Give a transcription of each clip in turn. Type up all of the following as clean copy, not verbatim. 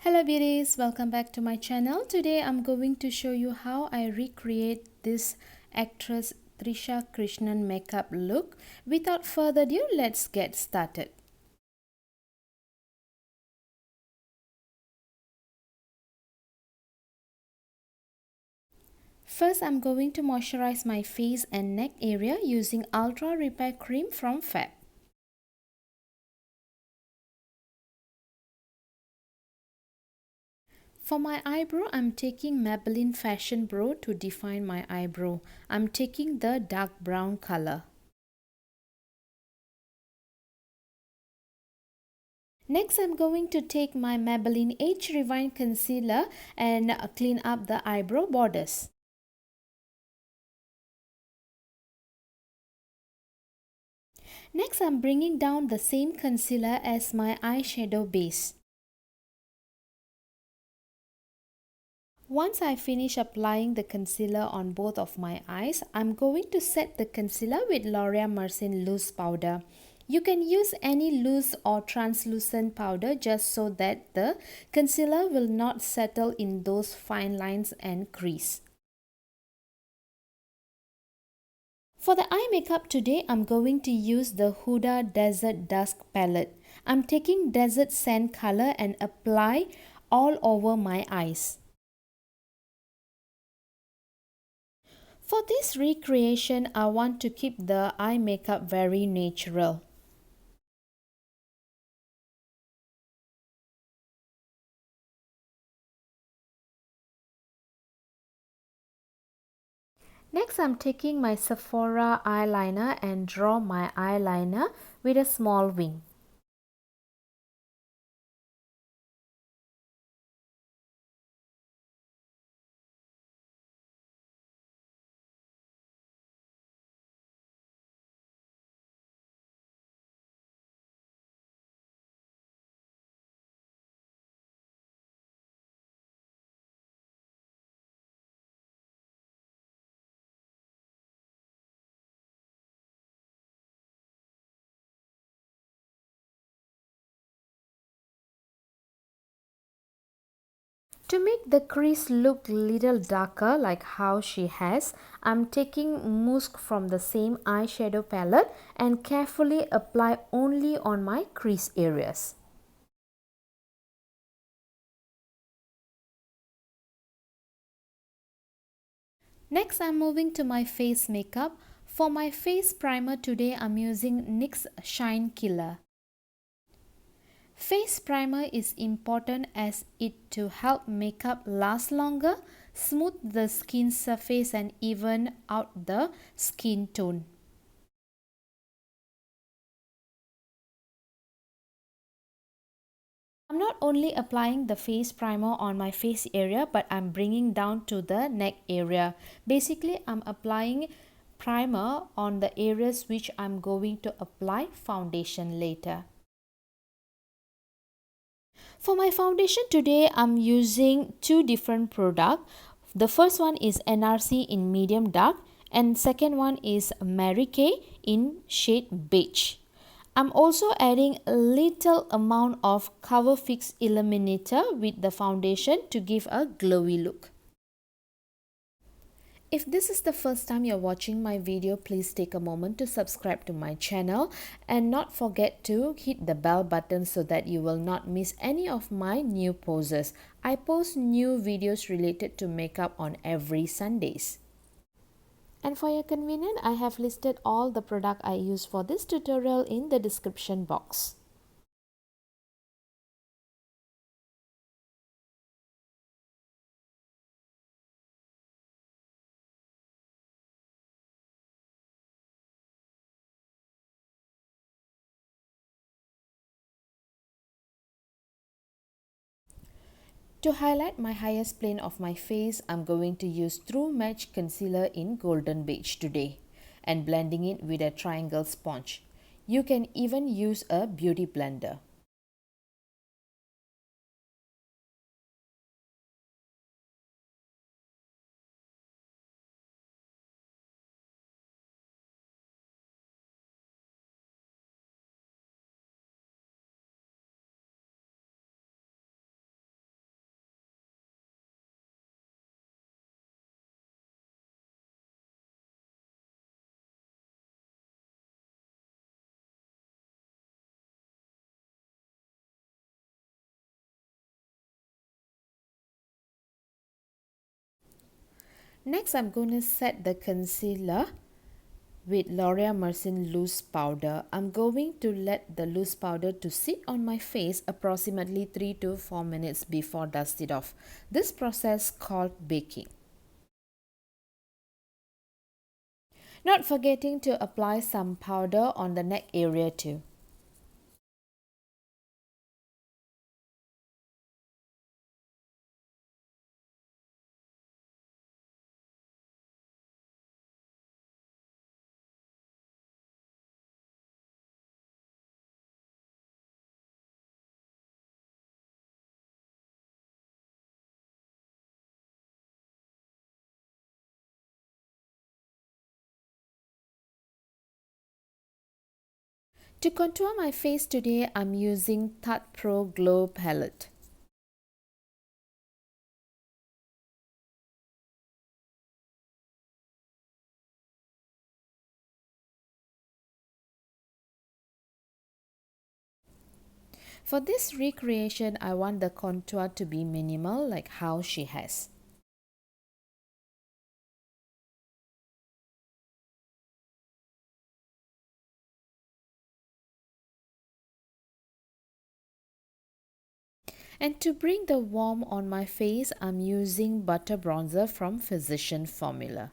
Hello beauties, welcome back to my channel. Today I'm going to show you how I recreate this actress Trisha Krishnan makeup look. Without further ado, let's get started. First, I'm going to moisturize my face and neck area using Ultra Repair Cream from Fab. For my eyebrow, I'm taking Maybelline Fashion Brow to define my eyebrow. I'm taking the dark brown color. Next, I'm going to take my Maybelline Age Rewind Concealer and clean up the eyebrow borders. Next, I'm bringing down the same concealer as my eyeshadow base. Once I finish applying the concealer on both of my eyes, I'm going to set the concealer with L'Oreal Mercian Loose Powder. You can use any loose or translucent powder just so that the concealer will not settle in those fine lines and crease. For the eye makeup today, I'm going to use the Huda Desert Dusk palette. I'm taking Desert Sand color and apply all over my eyes. For this recreation, I want to keep the eye makeup very natural. Next, I'm taking my Sephora eyeliner and draw my eyeliner with a small wing. To make the crease look little darker like how she has, I'm taking Musk from the same eyeshadow palette and carefully apply only on my crease areas. Next, I'm moving to my face makeup. For my face primer today, I'm using NYX Shine Killer. Face primer is important as it to help makeup last longer, smooth the skin surface and even out the skin tone. I'm not only applying the face primer on my face area, but I'm bringing down to the neck area. Basically, I'm applying primer on the areas which I'm going to apply foundation later. For my foundation today, I'm using two different products. The first one is NRC in medium dark and second one is Mary Kay in shade beige. I'm also adding a little amount of Cover Fix Illuminator with the foundation to give a glowy look. If this is the first time you're watching my video, please take a moment to subscribe to my channel and not forget to hit the bell button so that you will not miss any of my new poses. I post new videos related to makeup on every Sundays. And for your convenience, I have listed all the product I use for this tutorial in the description box. To highlight my highest plane of my face, I'm going to use True Match Concealer in Golden Beige today and blending it with a triangle sponge. You can even use a beauty blender. Next, I'm going to set the concealer with L'Oreal Mercian loose powder. I'm going to let the loose powder to sit on my face approximately 3 to 4 minutes before dust it off. This process called baking. Not forgetting to apply some powder on the neck area too. To contour my face today, I'm using Tarte Pro Glow Palette. For this recreation, I want the contour to be minimal like how she has. And to bring the warmth on my face, I'm using Butter Bronzer from Physician Formula.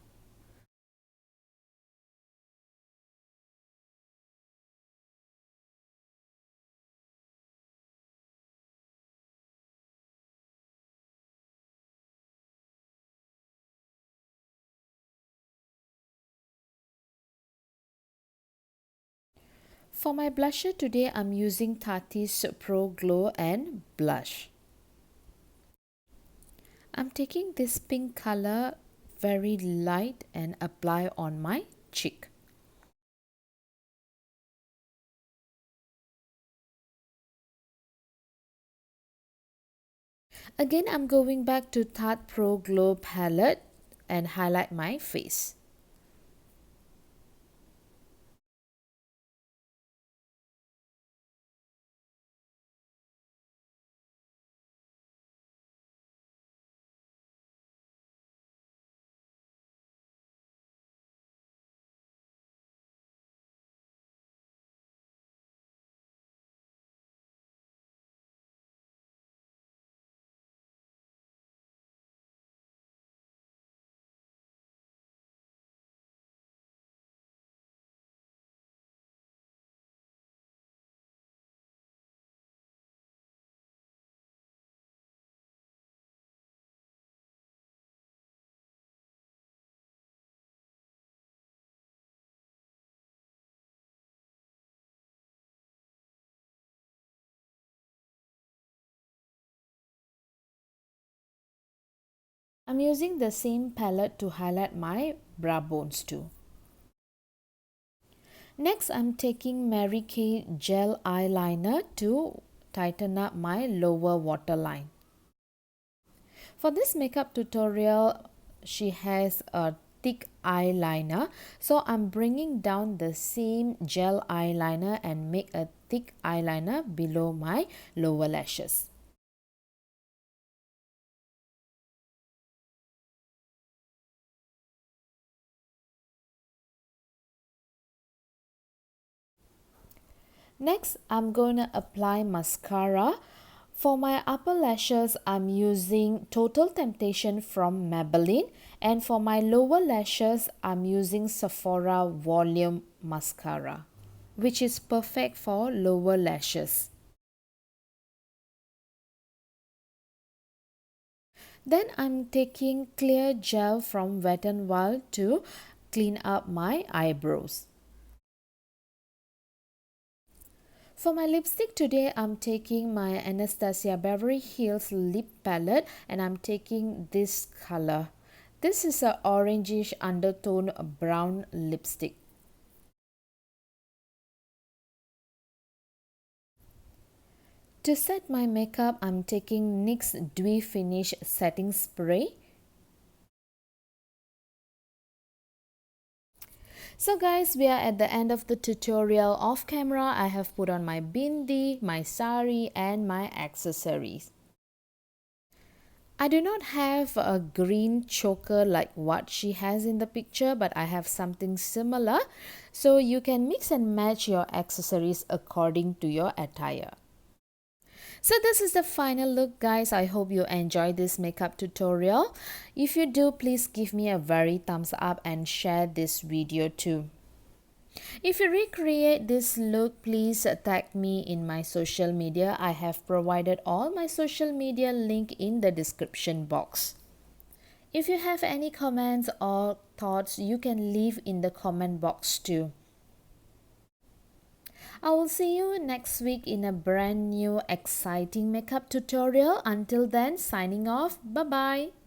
For my blusher today, I'm using Tarte's Pro Glow and Blush. I'm taking this pink color very light and apply on my cheek. Again, I'm going back to Tarte Pro Glow palette and highlight my face. I'm using the same palette to highlight my brow bones too. Next, I'm taking Mary Kay gel eyeliner to tighten up my lower waterline. For this makeup tutorial, she has a thick eyeliner. So I'm bringing down the same gel eyeliner and make a thick eyeliner below my lower lashes. Next, I'm going to apply mascara. For my upper lashes, I'm using Total Temptation from Maybelline. And for my lower lashes, I'm using Sephora Volume Mascara, which is perfect for lower lashes. Then I'm taking clear gel from Wet n Wild to clean up my eyebrows. For my lipstick today, I'm taking my Anastasia Beverly Hills lip palette and I'm taking this color. This is a orangish undertone brown lipstick. To set my makeup, I'm taking NYX Dewy Finish Setting Spray. So guys, we are at the end of the tutorial. Off camera, I have put on my bindi, my sari and my accessories. I do not have a green choker like what she has in the picture, but I have something similar. So you can mix and match your accessories according to your attire. So this is the final look, guys. I hope you enjoyed this makeup tutorial. If you do, please give me a very thumbs up and share this video too. If you recreate this look, please tag me in my social media. I have provided all my social media link in the description box. If you have any comments or thoughts, you can leave in the comment box too. I will see you next week in a brand new exciting makeup tutorial. Until then, signing off. Bye bye.